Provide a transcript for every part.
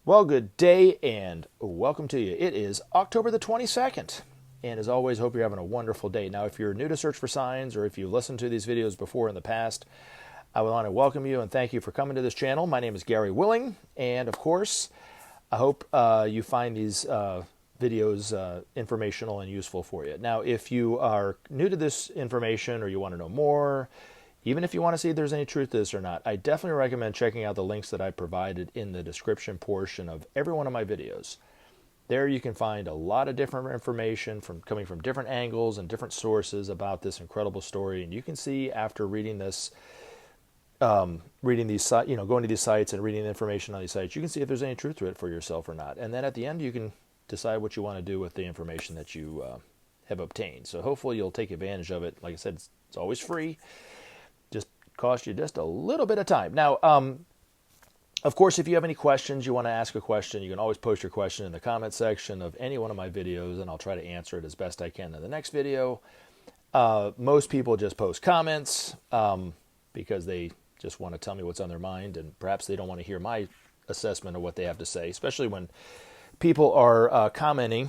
Well, good day and welcome to you. It is October the 22nd. And as always, hope you're having a wonderful day. Now, if you're new to Search for Signs or if you've listened to these videos before in the past, I would want to welcome you and thank you for coming to this channel. My name is Gary Willing. And of course, I hope you find these videos informational and useful for you. Now, if you are new to this information or you want to know more, even if you want to see if there's any truth to this or not, I definitely recommend checking out the links that I provided in the description portion of every one of my videos. There you can find a lot of different information coming from different angles and different sources about this incredible story. And you can see after reading this, going to these sites and reading the information on these sites, you can see if there's any truth to it for yourself or not. And then at the end, you can decide what you want to do with the information that you have obtained. So hopefully you'll take advantage of it. Like I said, it's always free. Just cost you just a little bit of time. Now, of course, if you have any questions, you want to ask a question, you can always post your question in the comment section of any one of my videos, and I'll try to answer it as best I can in the next video. Most people just post comments because they just want to tell me what's on their mind, and perhaps they don't want to hear my assessment of what they have to say, especially when people are commenting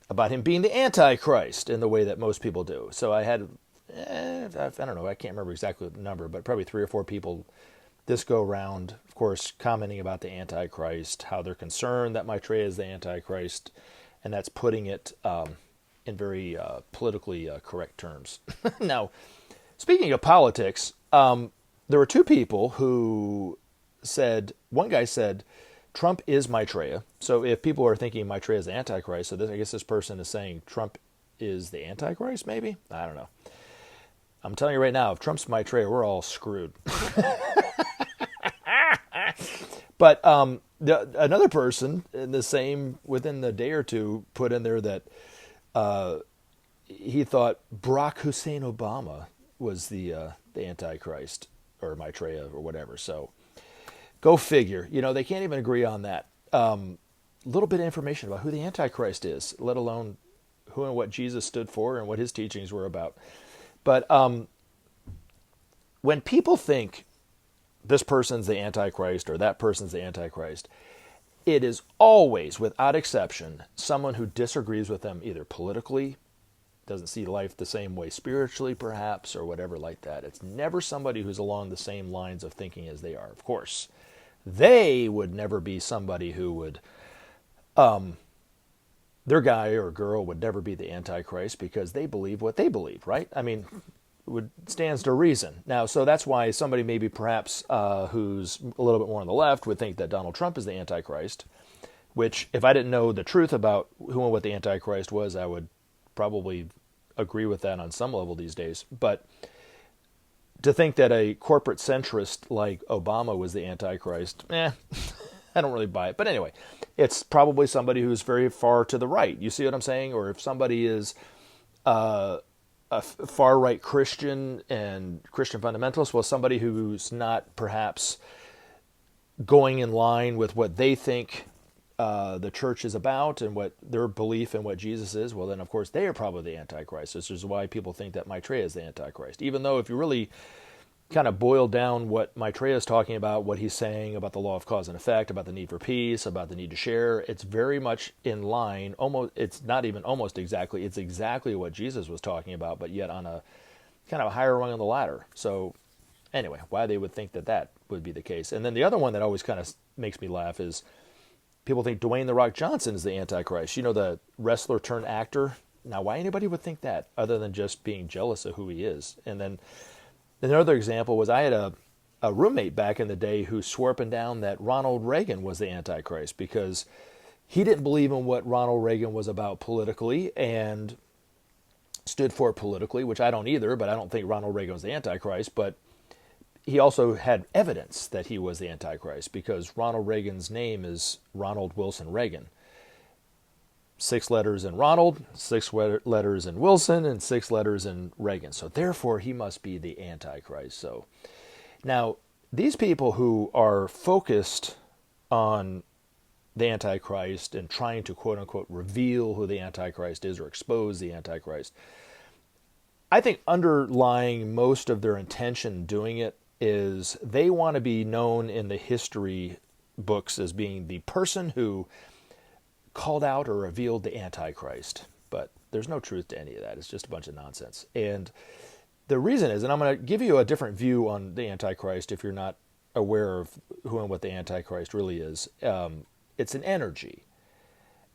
about him being the Antichrist in the way that most people do. So I had... I don't know, I can't remember exactly the number, but probably 3 or 4 people this go around, of course, commenting about the Antichrist, how they're concerned that Maitreya is the Antichrist, and that's putting it in very politically correct terms. Now, speaking of politics, there were 2 people who said, one guy said, Trump is Maitreya. So if people are thinking Maitreya is the Antichrist, so I guess this person is saying Trump is the Antichrist, maybe? I don't know. I'm telling you right now, if Trump's Maitreya, we're all screwed. But another person in the same, within the day or two, put in there that he thought Barack Hussein Obama was the Antichrist or Maitreya or whatever. So go figure. You know, they can't even agree on that. A little bit of information about who the Antichrist is, let alone who and what Jesus stood for and what his teachings were about. But when people think this person's the Antichrist or that person's the Antichrist, it is always, without exception, someone who disagrees with them either politically, doesn't see life the same way spiritually perhaps, or whatever like that. It's never somebody who's along the same lines of thinking as they are. Of course, they would never be somebody who would... their guy or girl would never be the Antichrist because they believe what they believe, right? I mean, it stands to reason. Now, so that's why somebody maybe perhaps who's a little bit more on the left would think that Donald Trump is the Antichrist, which if I didn't know the truth about who and what the Antichrist was, I would probably agree with that on some level these days. But to think that a corporate centrist like Obama was the Antichrist, I don't really buy it. But anyway, it's probably somebody who's very far to the right. You see what I'm saying? Or if somebody is a far-right Christian and Christian fundamentalist, well, somebody who's not perhaps going in line with what they think the church is about and what their belief in what Jesus is, well, then, of course, they are probably the Antichrist. This is why people think that Maitreya is the Antichrist. Even though if you really kind of boil down what Maitreya is talking about, what he's saying about the law of cause and effect, about the need for peace, about the need to share, it's very much in line, almost, it's not even almost exactly, it's exactly what Jesus was talking about, but yet on a kind of a higher rung on the ladder. So anyway, why they would think that that would be the case. And then the other one that always kind of makes me laugh is people think Dwayne "The Rock" Johnson is the Antichrist. You know, the wrestler turned actor. Now, why anybody would think that other than just being jealous of who he is? And then another example was I had a roommate back in the day who swore up and down that Ronald Reagan was the Antichrist because he didn't believe in what Ronald Reagan was about politically and stood for politically, which I don't either, but I don't think Ronald Reagan was the Antichrist. But he also had evidence that he was the Antichrist because Ronald Reagan's name is Ronald Wilson Reagan. 6 letters in Ronald, 6 letters in Wilson, and 6 letters in Reagan. So therefore, he must be the Antichrist. So now, these people who are focused on the Antichrist and trying to quote-unquote reveal who the Antichrist is or expose the Antichrist, I think underlying most of their intention doing it is they want to be known in the history books as being the person who called out or revealed the Antichrist. But there's no truth to any of that. It's just a bunch of nonsense. And the reason is, and I'm going to give you a different view on the Antichrist if you're not aware of who and what the Antichrist really is. It's an energy.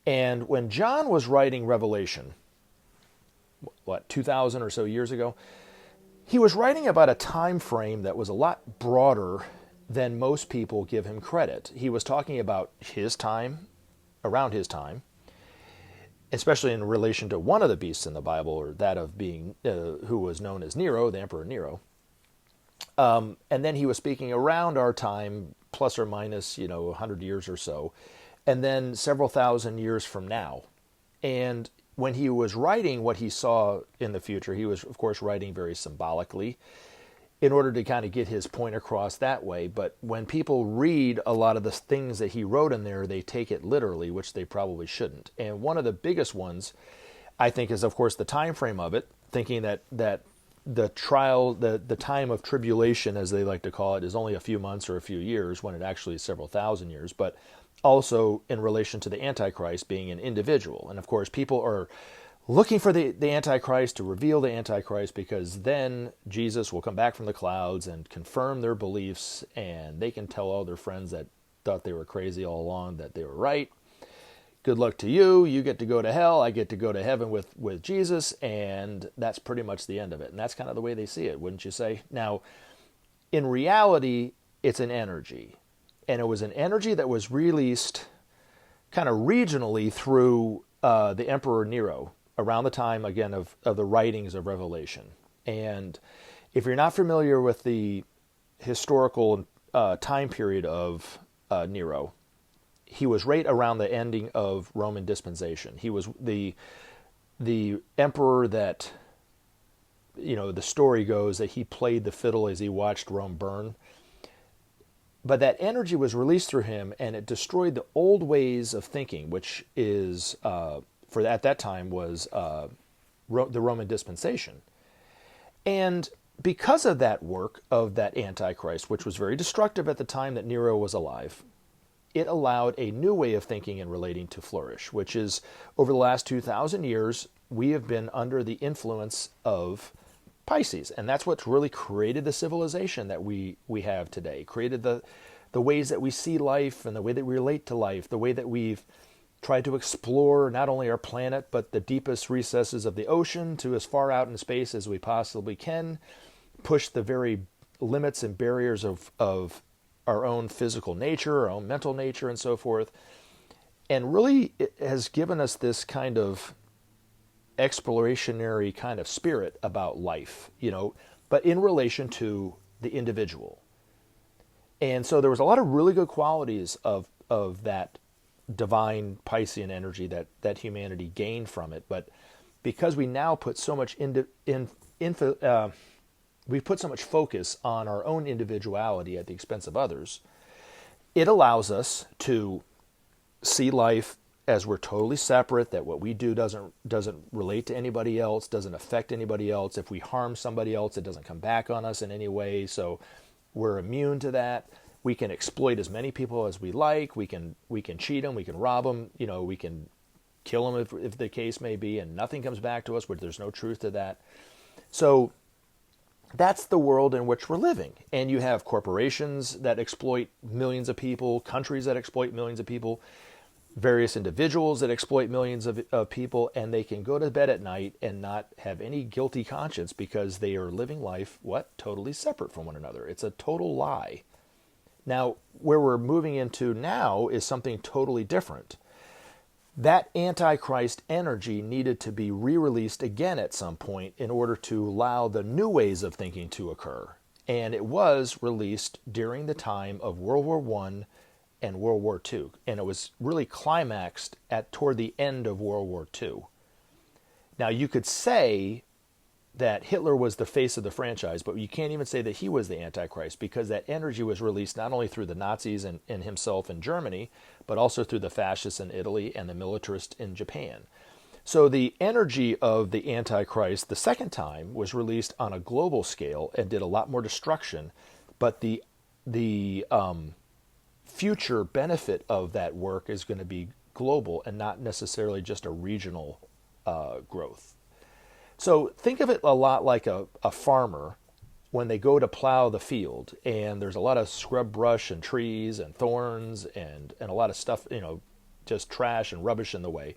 And when John was writing Revelation, 2,000 or so years ago, he was writing about a time frame that was a lot broader than most people give him credit. He was talking about his time, around his time, especially in relation to one of the beasts in the Bible, or that of being, who was known as Nero, the Emperor Nero. And then he was speaking around our time, plus or minus, 100 years or so, and then several thousand years from now. And when he was writing what he saw in the future, he was, of course, writing very symbolically in order to kind of get his point across that way. But when people read a lot of the things that he wrote in there, they take it literally, which they probably shouldn't. And one of the biggest ones, I think, is, of course, the time frame of it, thinking that the trial, the time of tribulation, as they like to call it, is only a few months or a few years, when it actually is several thousand years, but also in relation to the Antichrist being an individual. And of course, people are looking for the Antichrist to reveal the Antichrist, because then Jesus will come back from the clouds and confirm their beliefs, and they can tell all their friends that thought they were crazy all along that they were right. Good luck to you. You get to go to hell. I get to go to heaven with Jesus, and that's pretty much the end of it. And that's kind of the way they see it, wouldn't you say? Now, in reality, it's an energy. And it was an energy that was released kind of regionally through the Emperor Nero, around the time, again, of the writings of Revelation. And if you're not familiar with the historical time period of Nero, he was right around the ending of Roman dispensation. He was the emperor that, the story goes that he played the fiddle as he watched Rome burn. But that energy was released through him, and it destroyed the old ways of thinking, which is, at that time, was the Roman dispensation. And because of that work of that Antichrist, which was very destructive at the time that Nero was alive, it allowed a new way of thinking and relating to flourish, which is, over the last 2,000 years, we have been under the influence of Pisces. And that's what's really created the civilization that we have today, created the ways that we see life and the way that we relate to life, the way that we've tried to explore not only our planet, but the deepest recesses of the ocean to as far out in space as we possibly can, push the very limits and barriers of our own physical nature, our own mental nature, and so forth. And really, it has given us this kind of explorationary kind of spirit about life, but in relation to the individual. And so there was a lot of really good qualities of that divine Piscean energy that humanity gained from it. But because we now put so much we put so much focus on our own individuality at the expense of others, it allows us to see life as we're totally separate, that what we do doesn't relate to anybody else, doesn't affect anybody else. If we harm somebody else, it doesn't come back on us in any way, so we're immune to that. We can exploit as many people as we like. We can cheat them, we can rob them, we can kill them if the case may be, and nothing comes back to us, but there's no truth to that. So that's the world in which we're living. And you have corporations that exploit millions of people, countries that exploit millions of people, various individuals that exploit millions of people, and they can go to bed at night and not have any guilty conscience because they are living life, totally separate from one another. It's a total lie. Now, where we're moving into now is something totally different. That Antichrist energy needed to be re-released again at some point in order to allow the new ways of thinking to occur. And it was released during the time of World War I and World War II. And it was really climaxed toward the end of World War II. Now, you could say that Hitler was the face of the franchise, but you can't even say that he was the Antichrist, because that energy was released not only through the Nazis and himself in Germany, but also through the fascists in Italy and the militarists in Japan. So the energy of the Antichrist the second time was released on a global scale and did a lot more destruction, but the future benefit of that work is going to be global and not necessarily just a regional growth. So think of it a lot like a farmer when they go to plow the field and there's a lot of scrub brush and trees and thorns and a lot of stuff, just trash and rubbish in the way.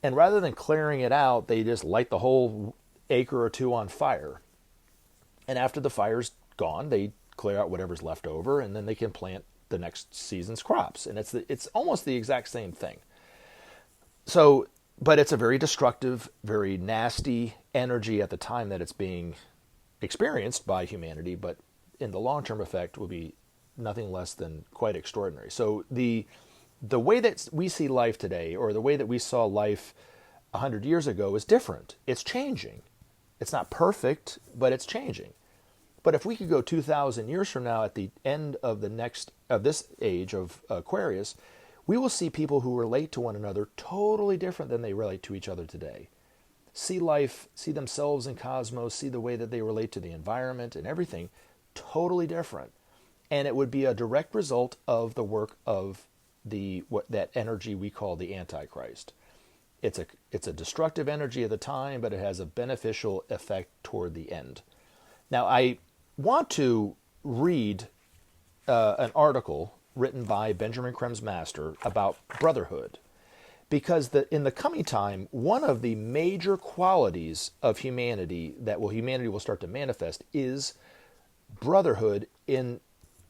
And rather than clearing it out, they just light the whole acre or two on fire. And after the fire's gone, they clear out whatever's left over, and then they can plant the next season's crops. And it's almost the exact same thing. So, but it's a very destructive, very nasty energy at the time that it's being experienced by humanity, but in the long-term effect will be nothing less than quite extraordinary. So the way that we see life today, or the way that we saw life 100 years ago, is different. It's changing. It's not perfect, but it's changing. But if we could go 2,000 years from now, at the end of this age of Aquarius, we will see people who relate to one another totally different than they relate to each other today. See life, see themselves in cosmos, see the way that they relate to the environment and everything, totally different. And it would be a direct result of the work of that energy we call the antichrist. It's a destructive energy at the time, but it has a beneficial effect toward the end. Now, I want to read an article written by Benjamin Kremsmaster about brotherhood, because in the coming time, one of the major qualities of humanity that humanity will start to manifest is brotherhood in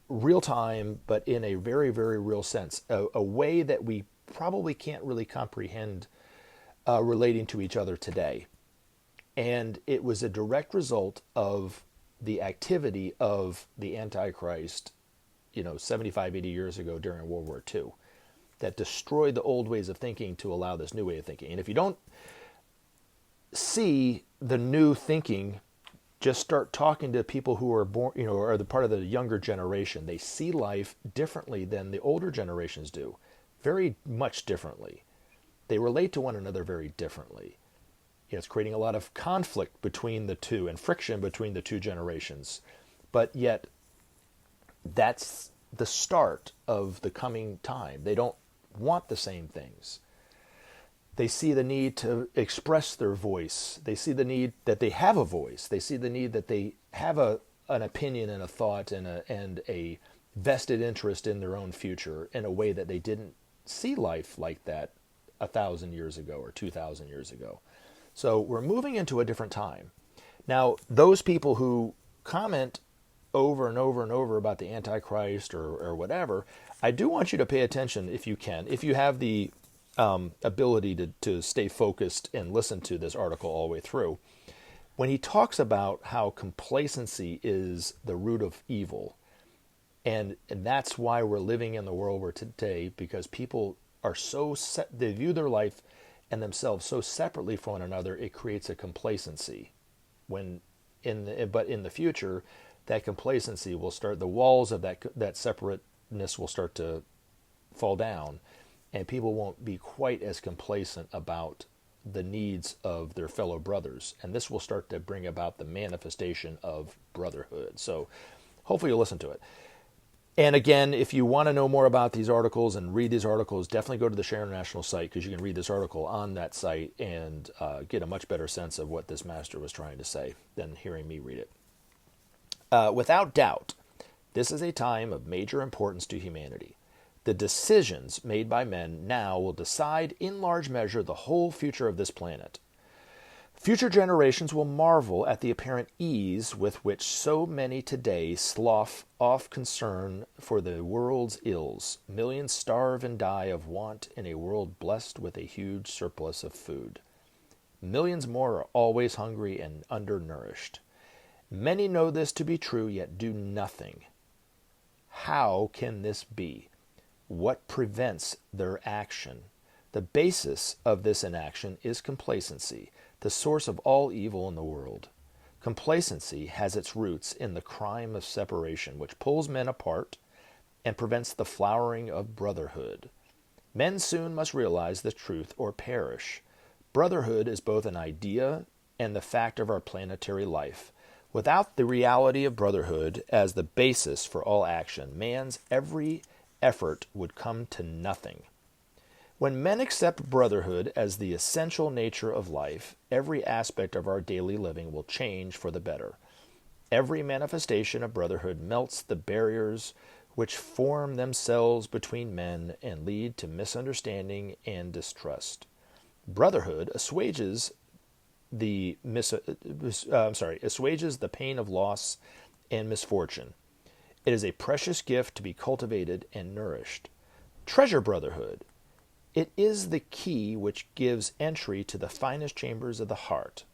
real time, but in a very, very real sense, a way that we probably can't really comprehend relating to each other today. And it was a direct result of the activity of the Antichrist, 75, 80 years ago during World War II, that destroyed the old ways of thinking to allow this new way of thinking. And if you don't see the new thinking, just start talking to people who are born, are the part of the younger generation. They see life differently than the older generations do, very much differently. They relate to one another very differently. It's creating a lot of conflict between the two and friction between the two generations. But yet, that's the start of the coming time. They don't want the same things. They see the need to express their voice. They see the need that they have a voice. They see the need that they have an opinion and a thought and a vested interest in their own future in a way that they didn't see life like that 1,000 years ago or 2,000 years ago. So we're moving into a different time. Now, those people who comment over and over and over about the Antichrist or whatever, I do want you to pay attention if you can. If you have the ability to stay focused and listen to this article all the way through, when he talks about how complacency is the root of evil, and that's why we're living in the world we're today, because people are so set, they view their life and themselves so separately from one another, it creates a complacency. But in the future, that complacency will start, the walls of that separateness will start to fall down, and people won't be quite as complacent about the needs of their fellow brothers. And this will start to bring about the manifestation of brotherhood. So hopefully you'll listen to it. And again, if you want to know more about these articles and read these articles, definitely go to the Share International site, because you can read this article on that site and get a much better sense of what this master was trying to say than hearing me read it. Without doubt, this is a time of major importance to humanity. The decisions made by men now will decide in large measure the whole future of this planet. Future generations will marvel at the apparent ease with which so many today slough off concern for the world's ills. Millions starve and die of want in a world blessed with a huge surplus of food. Millions more are always hungry and undernourished. Many know this to be true, yet do nothing. How can this be? What prevents their action? The basis of this inaction is complacency, the source of all evil in the world. Complacency has its roots in the crime of separation, which pulls men apart and prevents the flowering of brotherhood. Men soon must realize the truth or perish. Brotherhood is both an idea and the fact of our planetary life. Without the reality of brotherhood as the basis for all action, man's every effort would come to nothing. When men accept brotherhood as the essential nature of life, every aspect of our daily living will change for the better. Every manifestation of brotherhood melts the barriers which form themselves between men and lead to misunderstanding and distrust. Brotherhood assuages assuages the pain of loss and misfortune. It is a precious gift to be cultivated and nourished. Treasure brotherhood. It is the key which gives entry to the finest chambers of the heart.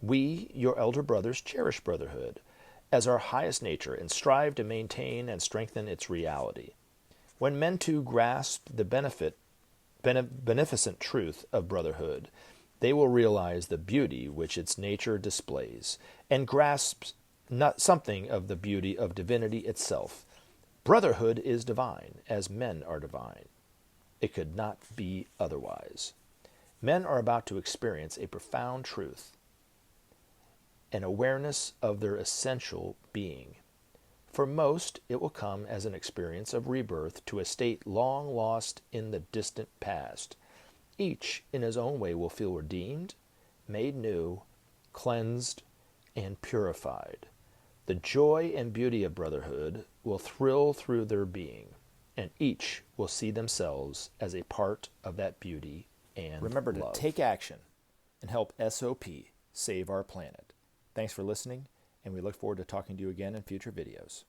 We, your elder brothers, cherish brotherhood as our highest nature and strive to maintain and strengthen its reality. When men too grasp the beneficent truth of brotherhood, they will realize the beauty which its nature displays, and grasp not something of the beauty of divinity itself. Brotherhood is divine, as men are divine. It could not be otherwise. Men are about to experience a profound truth, an awareness of their essential being. For most, it will come as an experience of rebirth to a state long lost in the distant past. Each, in his own way, will feel redeemed, made new, cleansed, and purified. The joy and beauty of brotherhood will thrill through their being, and each will see themselves as a part of that beauty and Remember to love. take action and help SOP save our planet. Thanks for listening, and we look forward to talking to you again in future videos.